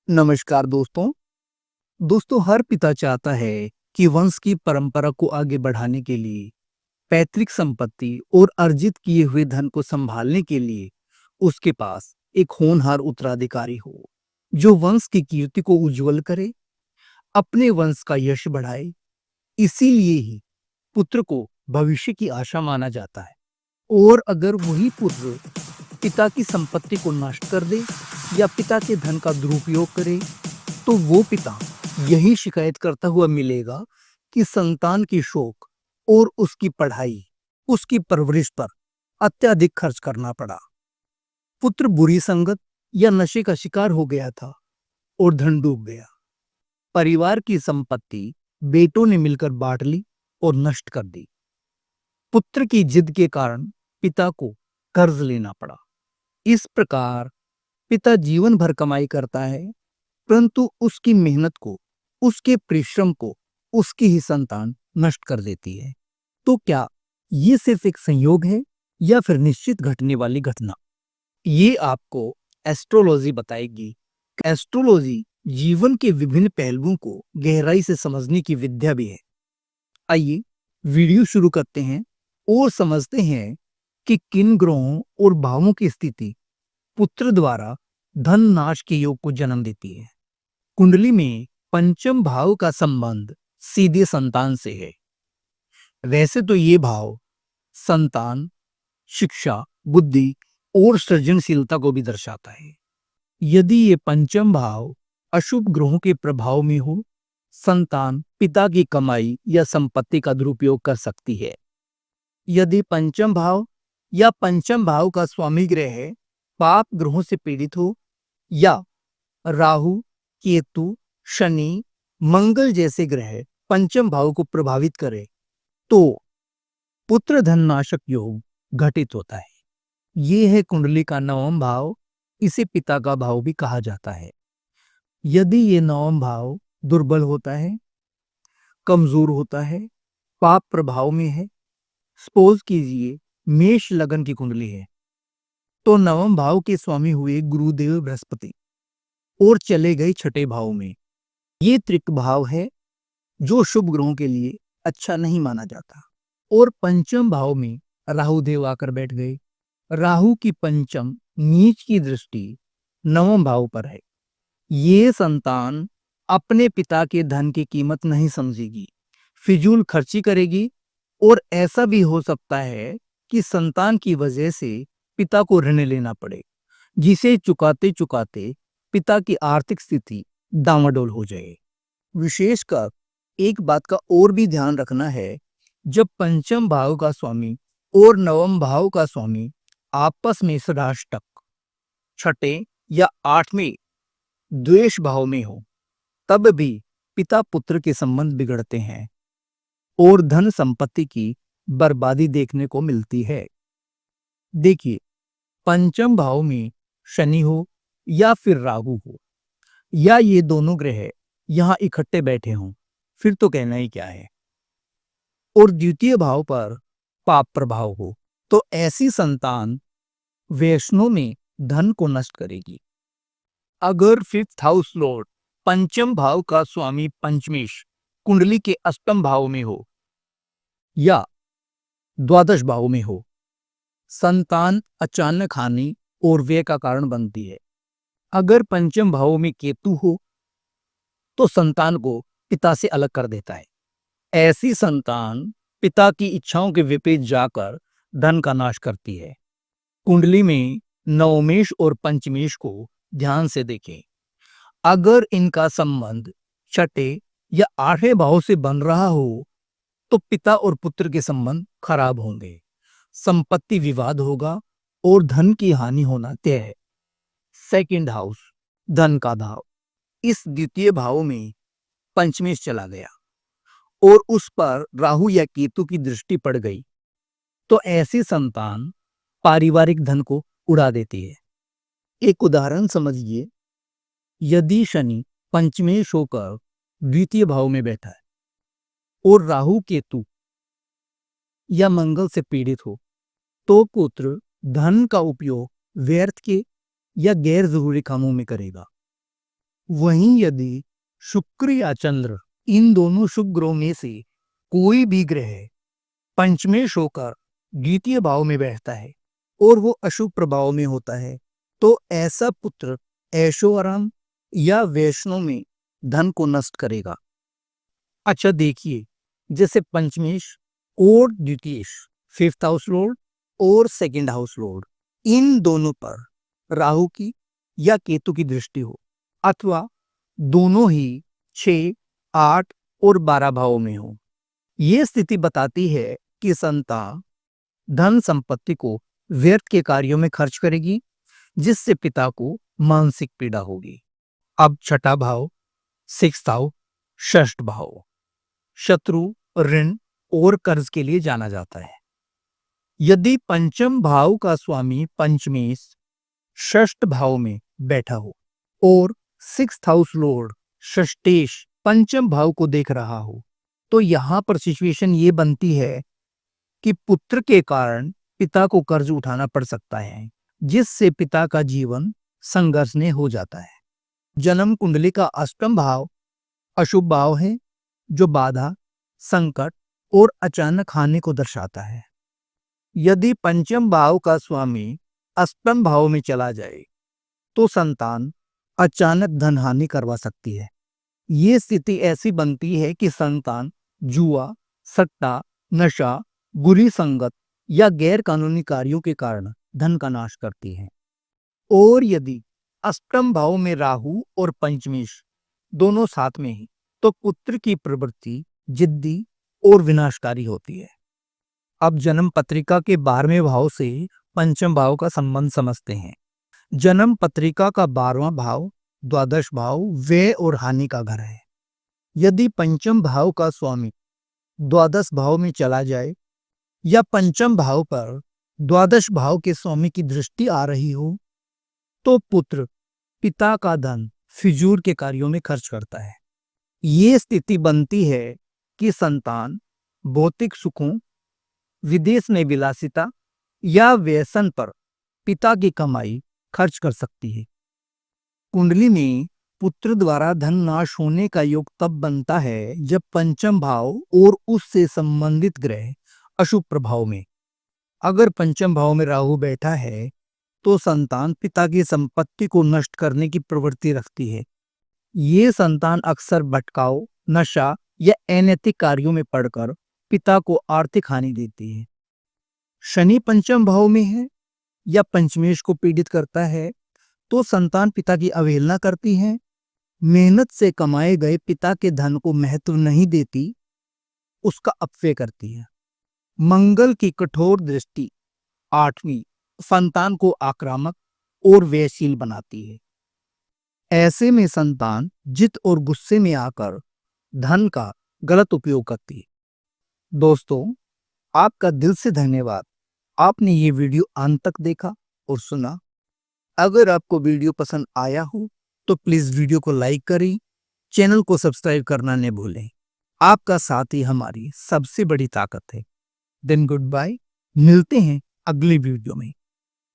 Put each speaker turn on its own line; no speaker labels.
नमस्कार दोस्तों। हर पिता चाहता है कि वंश की परंपरा को आगे बढ़ाने के लिए पैतृक संपत्ति और अर्जित किए हुए धन को संभालने के लिए उसके पास एक होनहार उत्तराधिकारी हो जो वंश की कीर्ति को उज्जवल करे, अपने वंश का यश बढ़ाए। इसीलिए ही पुत्र को भविष्य की आशा माना जाता है। और अगर वही पुत्र पिता की संपत्ति को नष्ट कर दे या पिता के धन का दुरुपयोग करे, तो वो पिता यही शिकायत करता हुआ मिलेगा कि संतान की शोक और उसकी पढ़ाई, उसकी परवरिश पर अत्यधिक खर्च करना पड़ा। पुत्र बुरी संगत या नशे का शिकार हो गया था और धन डूब गया। परिवार की संपत्ति बेटों ने मिलकर बांट ली और नष्ट कर दी। पुत्र की जिद के कारण पिता को कर्ज लेना पड़ा। इस प्रकार पिता जीवन भर कमाई करता है, परंतु उसकी मेहनत को, उसके परिश्रम को उसकी ही संतान नष्ट कर देती है। तो क्या ये सिर्फ एक संयोग है या फिर निश्चित घटने वाली घटना? ये आपको एस्ट्रोलॉजी बताएगी। एस्ट्रोलॉजी जीवन के विभिन्न पहलुओं को गहराई से समझने की विद्या भी है। आइए वीडियो शुरू करते हैं और समझते हैं कि किन ग्रहों और भावों की स्थिति पुत्र द्वारा धन नाश के योग को जन्म देती है। कुंडली में पंचम भाव का संबंध सीधे संतान से है। वैसे तो ये भाव संतान, शिक्षा, बुद्धि और सृजनशीलता को भी दर्शाता है। यदि ये पंचम भाव अशुभ ग्रहों के प्रभाव में हो, संतान पिता की कमाई या संपत्ति का दुरुपयोग कर सकती है। यदि पंचम भाव या पंचम भाव का स्वामी ग्रह पाप ग्रहों से पीड़ित हो या राहु, केतु, शनि, मंगल जैसे ग्रह पंचम भाव को प्रभावित करे, तो पुत्र धन नाशक योग घटित होता है। ये है कुंडली का नवम भाव। इसे पिता का भाव भी कहा जाता है। यदि ये नवम भाव दुर्बल होता है, कमजोर होता है, पाप प्रभाव में है, सपोज कीजिए मेष लगन की कुंडली है, तो नवम भाव के स्वामी हुए गुरुदेव बृहस्पति और चले गए छठे भाव में। ये त्रिक भाव है जो शुभ ग्रहों के लिए अच्छा नहीं माना जाता। और पंचम भाव में राहु देव आकर बैठ गए। राहु की पंचम नीच की दृष्टि नवम भाव पर है। ये संतान अपने पिता के धन की कीमत नहीं समझेगी, फिजूल खर्ची करेगी और ऐसा भी हो सकता है कि संतान की वजह से पिता को ऋण लेना पड़े, जिसे चुकाते चुकाते पिता की आर्थिक स्थिति डामाडोल हो जाए। विशेषकर एक बात का और भी ध्यान रखना है, जब पंचम भाव का स्वामी और नवम भाव का स्वामी आपस में सदाष्टक, छठे या आठवें द्वेष भाव में हो, तब भी पिता पुत्र के संबंध बिगड़ते हैं और धन संपत्ति की बर्बादी देखने को मिलती है। देखिए, पंचम भाव में शनि हो या फिर राहु हो या ये दोनों ग्रह यहां इकट्ठे बैठे हों, फिर तो कहना ही क्या है। और द्वितीय भाव पर पाप प्रभाव हो, तो ऐसी संतान वैष्णव में धन को नष्ट करेगी। अगर फिफ्थ हाउस लॉर्ड पंचम भाव का स्वामी पंचमेश कुंडली के अष्टम भाव में हो या द्वादश भाव में हो, संतान अचानक हानि और व्यय का कारण बनती है। अगर पंचम भाव में केतु हो तो संतान को पिता से अलग कर देता है। ऐसी संतान पिता की इच्छाओं के विपरीत जाकर धन का नाश करती है। कुंडली में नवमेश और पंचमेश को ध्यान से देखें। अगर इनका संबंध छठे या आठवें भाव से बन रहा हो, तो पिता और पुत्र के संबंध खराब होंगे, संपत्ति विवाद होगा और धन की हानि होना तय है। सेकंड हाउस, धन का भाव। इस द्वितीय भाव में पंचमेश चला गया और उस पर राहु या केतु की दृष्टि पड़ गई, तो ऐसी संतान पारिवारिक धन को उड़ा देती है। एक उदाहरण समझिए, यदि शनि पंचमेश होकर द्वितीय भाव में बैठा है और राहु केतु या मंगल से पीड़ित हो, तो पुत्र धन का उपयोग व्यर्थ के या गैर जरूरी कामों में करेगा। वहीं यदि शुक्र या चंद्र इन दोनों शुभ ग्रहों में से कोई भी ग्रह पंचमेश होकर द्वितीय भाव में बैठता है और वो अशुभ प्रभाव में होता है, तो ऐसा पुत्र ऐशो आराम या वैष्णव में धन को नष्ट करेगा। अच्छा देखिए, जैसे पंचमेश और द्वितीयेश, फिफ्थ हाउस लॉर्ड और सेकंड हाउस लॉर्ड, इन दोनों पर राहु की या केतु की दृष्टि हो अथवा दोनों ही 6, 8 और 12 भावों में हो, ये स्थिति बताती है कि संतान धन संपत्ति को व्यर्थ के कार्यों में खर्च करेगी, जिससे पिता को मानसिक पीड़ा होगी। अब छठा भाव, सिक्स्थ हाउस, षष्ठ भाव शत्रु, ऋण और कर्ज के लिए जाना जाता है। यदि पंचम भाव का स्वामी पंचमेश षष्ठ भाव में बैठा हो और सिक्स्थ हाउस लॉर्ड षष्ठेश पंचम भाव को देख रहा हो, तो यहां पर सिचुएशन ये बनती है कि पुत्र के कारण पिता को कर्ज उठाना पड़ सकता है, जिससे पिता का जीवन संघर्षमय हो जाता है। जन्म कुंडली का अष्टम भाव अशुभ भाव है, जो बाधा, संकट और अचानक हानि को दर्शाता है। यदि पंचम भाव का स्वामी अष्टम भाव में चला जाए, तो संतान अचानक धन हानि करवा सकती है। ये स्थिति ऐसी बनती है कि संतान जुआ, सट्टा, नशा, बुरी संगत या गैर कानूनी कार्यों के कारण धन का नाश करती है। और यदि अष्टम भाव में राहु और पंचमेश दोनों साथ में ही, तो पुत्र की प्रवृत्ति जिद्दी और विनाशकारी होती है। अब जन्म पत्रिका के 12वें भाव से पंचम भाव का संबंध समझते हैं। जन्म पत्रिका का 12वां भाव द्वादश भाव व्यय और हानि का घर है। यदि पंचम भाव का स्वामी द्वादश भाव में चला जाए या पंचम भाव पर द्वादश भाव के स्वामी की दृष्टि आ रही हो, तो पुत्र पिता का धन फिजूल के कार्यों में खर्च करता है। ये स्थिति बनती है कि संतान भौतिक सुखों, विदेश में विलासिता या व्यसन पर पिता की कमाई खर्च कर सकती है। कुंडली में पुत्र द्वारा धन नाश होने का योग तब बनता है जब पंचम भाव और उससे संबंधित ग्रह अशुभ प्रभाव में। अगर पंचम भाव में राहु बैठा है, तो संतान पिता की संपत्ति को नष्ट करने की प्रवृत्ति रखती है। ये संतान अक्सर भटकाव, नशा या अनैतिक कार्यों में पड़कर पिता को आर्थिक हानि देती है। शनि पंचम भाव में है या पंचमेश को पीड़ित करता है, तो संतान पिता की अवहेलना करती है, मेहनत से कमाए गए पिता के धन को महत्व नहीं देती, उसका अपव्यय करती है। मंगल की कठोर दृष्टि 8वीं संतान को आक्रामक और व्ययशील बनाती है। ऐसे में संतान जिद और गुस्से में आकर धन का गलत उपयोग करती है। दोस्तों, आपका दिल से धन्यवाद। आपने ये वीडियो अंत तक देखा और सुना। अगर आपको वीडियो पसंद आया हो, तो प्लीज वीडियो को लाइक करें, चैनल को सब्सक्राइब करना न भूलें। आपका साथ ही हमारी सबसे बड़ी ताकत है। देन गुड बाय, मिलते हैं अगली वीडियो में।